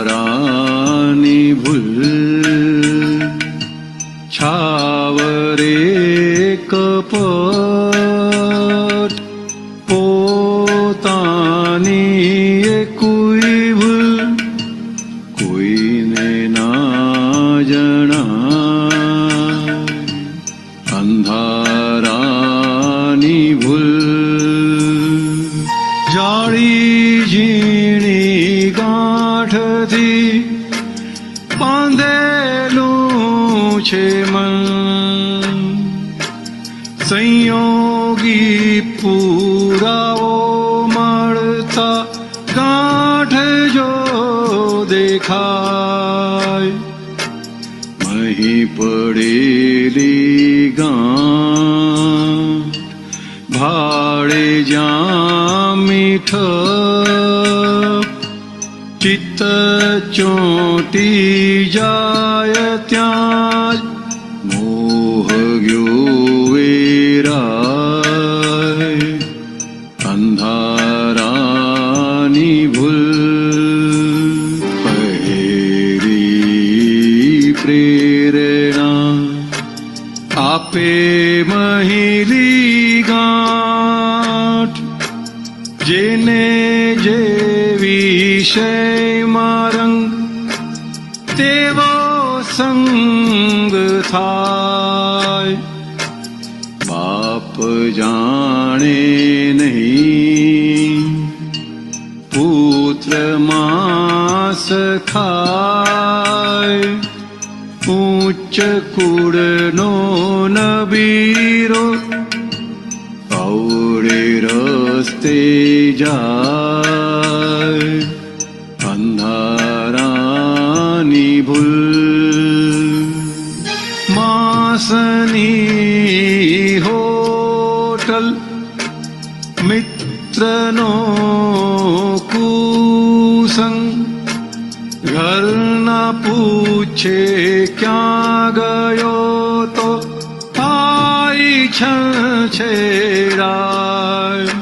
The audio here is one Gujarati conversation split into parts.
અંધારાની ભૂલ છાવરે કપટ પોતાની એ કોઈ ભૂલ કોઈને ના જણાય. અંધારાની ભૂલ જાળી ઝીણી ગાંઠથી બાંધેલું છે મન. સંયોગી પુરાવો મળતા ગાંઠ જો દેખાય. મહી પડેલી ગાંઠ ભાડે જ્યાં મીઠ ચિત્ત ચોંટી જાય ત્યાં મોહ ગયો વેરાય. અંધારાની ભૂલ પહેરી પ્રેરણા આપે મહિલી ગાંઠ જેને જે વિષયમાં રંગ તેવો સંગ થાય. બાપ જાણે નહીં પુત્ર માંસ ખાય. ઉચ્ચ કુળનો નબીરો અવળે રસ્તે જાય. અંધારાની ભૂલ માસની હોટલ મિત્રનો કુસંગ ઘરના પૂછે ક્યાં ગયો તો આઈ છેડાય.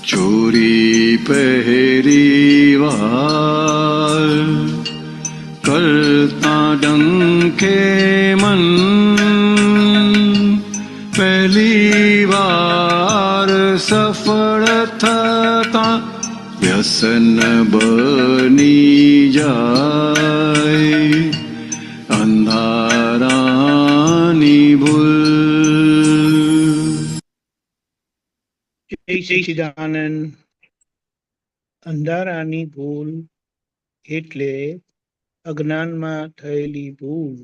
ચોરી પહેરી વાર કરતા ડંકે મન. પહેલી વાર સફળ થતા વ્યસન બની જાય. અંધારાની ભૂલ. જય સચ્ચિદાનંદ. અંધારાની ભૂલ એટલે અજ્ઞાનમાં થયેલી ભૂલ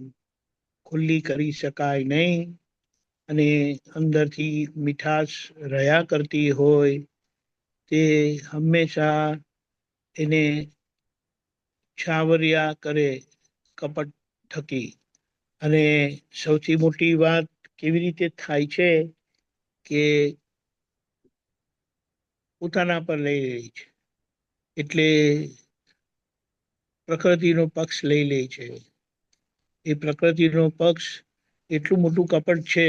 ખુલ્લી કરી શકાય નહીં અને અંદરથી મીઠાશ રહ્યા કરતી હોય તે હંમેશા એને છાવર્યા કરે કપટ થકી. અને સૌથી મોટી વાત કેવી રીતે થાય છે કે પોતાના પર લઈ લે છે. એટલે પ્રકૃતિનો પક્ષ લઈ લે છે. એ પ્રકૃતિનો પક્ષ એટલું મોટું કપટ છે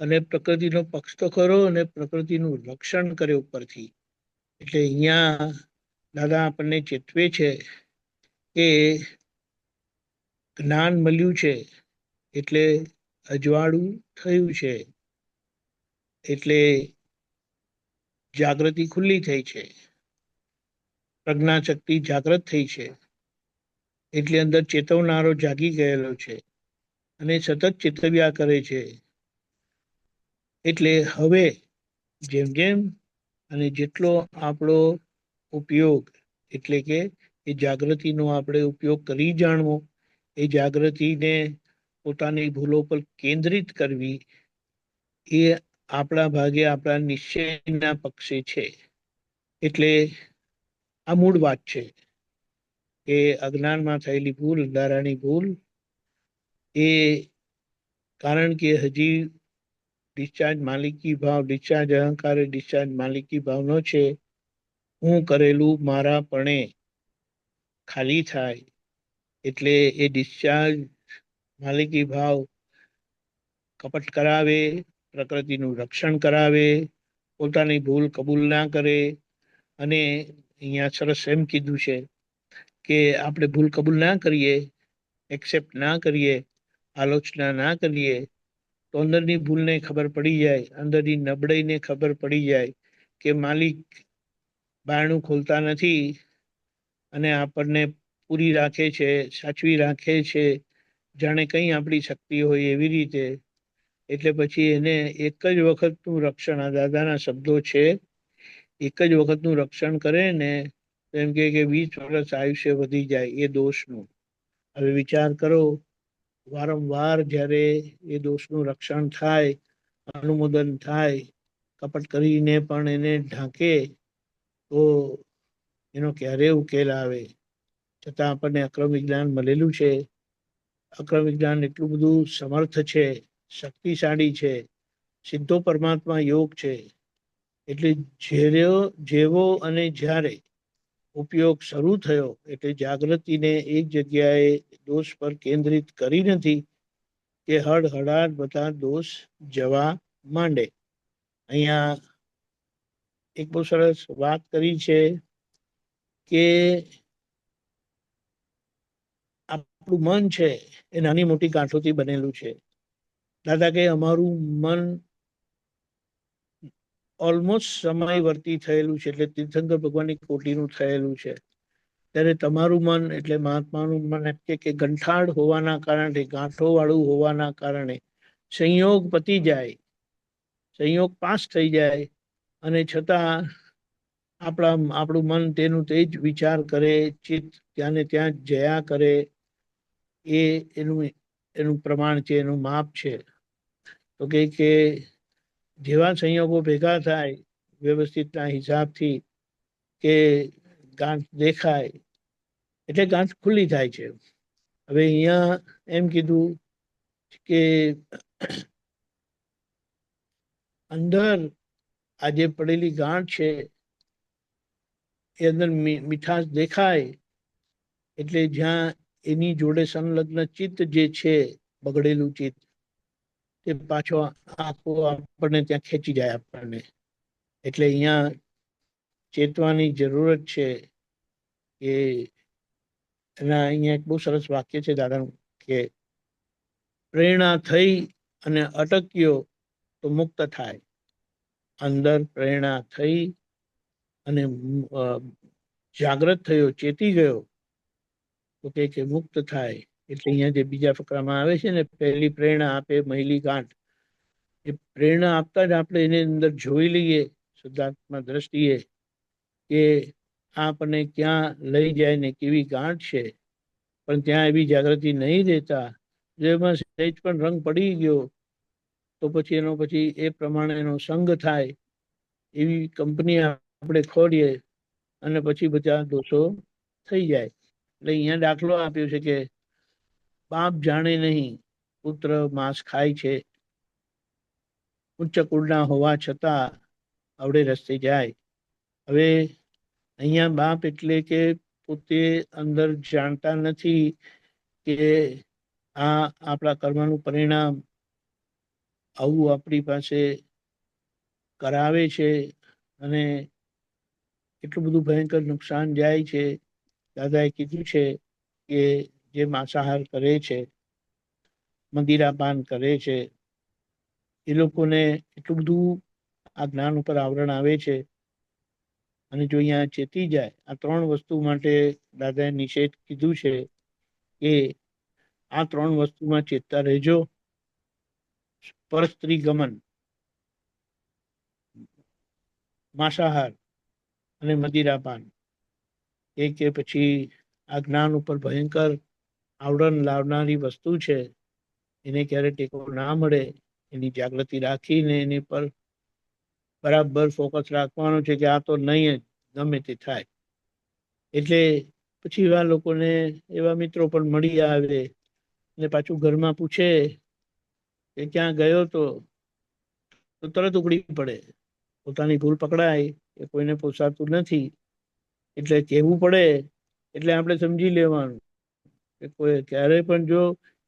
અને પ્રકૃતિનો પક્ષ તો ખરો અને પ્રકૃતિનું રક્ષણ કરે ઉપરથી. એટલે અહીંયા દાદા આપણને ચેતવે છે કે જ્ઞાન મળ્યું છે એટલે અજવાળું થયું છે, એટલે જાગૃતિ ખુલ્લી થઈ છે, પ્રજ્ઞાશક્તિ જાગૃત થઈ છે, એટલે અંદર ચેતવનારો જાગી ગયેલો છે અને સતત ચેતવ્યા કરે છે. એટલે હવે જેમ જેમ અને જેટલો આપણો ઉપયોગ એટલે કે એ જાગૃતિનો આપણે ઉપયોગ કરી જાણવો, એ જાગૃતિને પોતાની ભૂલો પર કેન્દ્રિત કરવી, એ આપણા ભાગે આપણા નિશ્ચયના પક્ષે છે. એટલે આ મૂળ વાત છે કે અજ્ઞાનમાં થયેલી ભૂલ, અંધારાની ભૂલ, એ કારણ કે હજી ડિસ્ચાર્જ માલિકી ભાવ, ડિસ્ચાર્જ અહંકાર, ડિસ્ચાર્જ માલિકી ભાવનો છે. હું કરેલું મારા પણે ખાલી થાય એટલે એ ડિસ્ચાર્જ માલિકી ભાવ કપટ કરાવે, પ્રકૃતિનું રક્ષણ કરાવે, પોતાની ભૂલ કબૂલ ના કરે. અને અહીંયા સરસ એમ કીધું છે કે આપણે ભૂલ કબૂલ ના કરીએ, એક્સેપ્ટ ના કરીએ, આલોચના ના કરીએ, તો અંદરની ભૂલને ખબર પડી જાય, અંદરની નબળાઈને ખબર પડી જાય કે માલિક બારણું ખોલતા નથી અને આપણને પૂરી રાખે છે, સાચવી રાખે છે, જાણે કઈ આપણી શક્તિ હોય એવી રીતે. એટલે પછી એને એક જ વખતનું રક્ષણ, આ દાદાના શબ્દો છે, એક જ વખતનું રક્ષણ કરે ને એમ કે 20 વર્ષ આયુષ્ય વધી જાય એ દોષનું. હવે વિચાર કરો, વારંવાર જ્યારે એ દોષનું રક્ષણ થાય, અનુમોદન થાય, કપટ કરીને પણ એને ઢાંકે, તો એનો ક્યારે ઉકેલ આવે? છતાં આપણને અક્રમ વિજ્ઞાન મળેલું છે. અક્રમ વિજ્ઞાન એટલું બધું સમર્થ છે, શક્તિશાળી છે, સીધો પરમાત્મા યોગ છે. એટલે જેવો અને જ્યારે ઉપયોગ શરૂ થયો એટલે જાગૃતિને એક જગ્યાએ દોષ પર કેન્દ્રિત કરી નથી કે હળહળાટ બધા દોષ જવા માંડે. અહીંયા એક બહુ સરસ વાત કરી છે કે આપણું મન છે એ નાની મોટી ગાંઠોથી બનેલું છે. દાદા કે અમારું મન ઓલમોસ્ટ સમયવર્તી થયેલું છે, એટલે તીર્થંકર ભગવાનની કોટીનું થયેલું છે. ત્યારે તમારું મન એટલે મહાત્માનું મન એમ કે ગંઠાળ હોવાના કારણે, ગાંઠો વાળું હોવાના કારણે સંયોગ પતી જાય, સંયોગ પાસ થઈ જાય, અને છતાં આપણું મન તેનું તે જ વિચાર કરે, ચિત્ત ત્યાં ને ત્યાં જયા કરે. એ એનું પ્રમાણ છે, એનું માપ છે. તો કે જેવા સંયોગો ભેગા થાય વ્યવસ્થિતના હિસાબથી કે ગાંઠ દેખાય એટલે ગાંઠ ખુલ્લી થાય છે. હવે અહીંયા એમ કીધું કે અંદર આ જે પડેલી ગાંઠ છે એ અંદર મીઠાશ દેખાય એટલે જ્યાં એની જોડે સંલગ્ન ચિત્ત જે છે, બગડેલું ચિત્ત, તે પાછો આખો આપણને ત્યાં ખેંચી જાય આપણને. એટલે અહીંયા ચેતવાની જરૂરત છે. કે એના અહીંયા એક બહુ સરસ વાક્ય છે દાદાનું કે પ્રેરણા થઈ અને અટક્યો તો મુક્ત થાય. અંદર પ્રેરણા થઈ અને જાગ્રત થયો, ચેતી ગયો, તો કે મુક્ત થાય. એટલે અહીંયા જે બીજા ફકરામાં આવે છે ને, પહેલી પ્રેરણા આપે મહિલી ગાંઠ, એ પ્રેરણા આપતા જ આપણે એની અંદર જોઈ લઈએ શુદ્ધાત્મા દ્રષ્ટિએ કે આપણને ક્યાં લઈ જાય ને કેવી ગાંઠ છે. પણ ત્યાં એવી જાગૃતિ નહીં રહેતા, જેમાં સહેજ પણ રંગ પડી ગયો તો પછી એનો પછી એ પ્રમાણેનો સંગ થાય, એવી કંપની આપણે ખોલીએ અને પછી બધા દોષો થઈ જાય. એટલે અહીંયા દાખલો આપ્યો છે કે બાપ જાણે નહીં પુત્ર માંસ ખાય છે, ઉચ્ચ કુળના હોવા છતાં આવડે રસ્તે જાય. હવે અહીંયા બાપ એટલે કે પોતે અંદર જાણતા નથી કે આ આપણા કર્મનું પરિણામ આવું આપણી પાસે કરાવે છે અને એટલું બધું ભયંકર નુકસાન જાય છે. દાદાએ કીધું છે કે જે માંસાહાર કરે છે, મંદિરાપાન કરે છે, એ લોકોને એટલું બધું આ જ્ઞાન ઉપર આવરણ આવે છે. અને જો અહીંયા ચેતી જાય, આ 3 વસ્તુ માટે દાદાએ નિષેધ કીધું છે કે આ 3 વસ્તુમાં ચેતતા રહેજો. પરસ્ત્રી ગમન, માંસાહાર અને મદિરાપાન, કે પછી આ જ્ઞાન ઉપર ભયંકર આવરણ લાવનારી વસ્તુ છે. એને ક્યારે ટેકો ના મળે, એની જાગૃતિ રાખીને એની પર બરાબર ફોકસ રાખવાનું છે કે આ તો નહીં જ, ગમે તે થાય. એટલે પછી એવા લોકોને એવા મિત્રો પણ મળી આવે ને પાછું ઘરમાં પૂછે કે ક્યાં ગયો તો તરત ઉકળી પડે. પોતાની ભૂલ પકડાય એ કોઈને પોસાતું નથી, એટલે કહેવું પડે એટલે આપણે સમજી લેવાનું કે કોઈ ક્યારેય પણ જો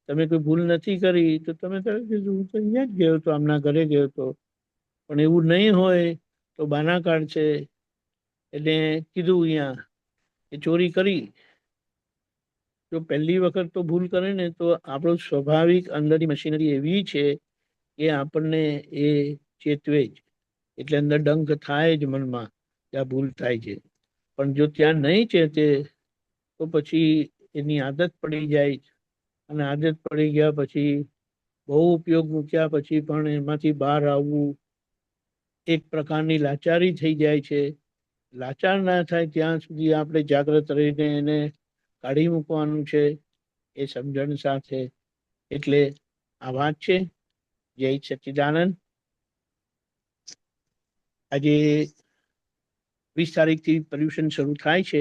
તમે કોઈ ભૂલ નથી કરી તો તમે તરત કીધું હું તો અહીંયા જ ગયો હતો, આમના ઘરે ગયો હતો. પણ એવું નહીં હોય તો બાના કાઢ છે. એટલે કીધું અહીંયા કે ચોરી કરી. જો પહેલી વખત તો ભૂલ કરે ને તો આપણું સ્વાભાવિક અંદરની મશીનરી એવી છે કે આપણને એ ચેતવે જ. એટલે અંદર ડંખ થાય જ મનમાં કે આ ભૂલ થાય છે. પણ જો ત્યાં નહીં ચેતે તો પછી એની આદત પડી જાય. અને આદત પડી ગયા પછી બહુ ઉપયોગ મૂક્યા પછી પણ એમાંથી બહાર આવવું એક પ્રકારની લાચારી થઈ જાય છે. લાચાર ના થાય ત્યાં સુધી આપણે જાગ્રત રહીને એને કાઢી મૂકવાનું છે એ સમજણ સાથે. એટલે આ વાત છે. જય સચ્ચિદાનંદ. આજે 20 તારીખથી પર્યુષણ શરૂ થાય છે.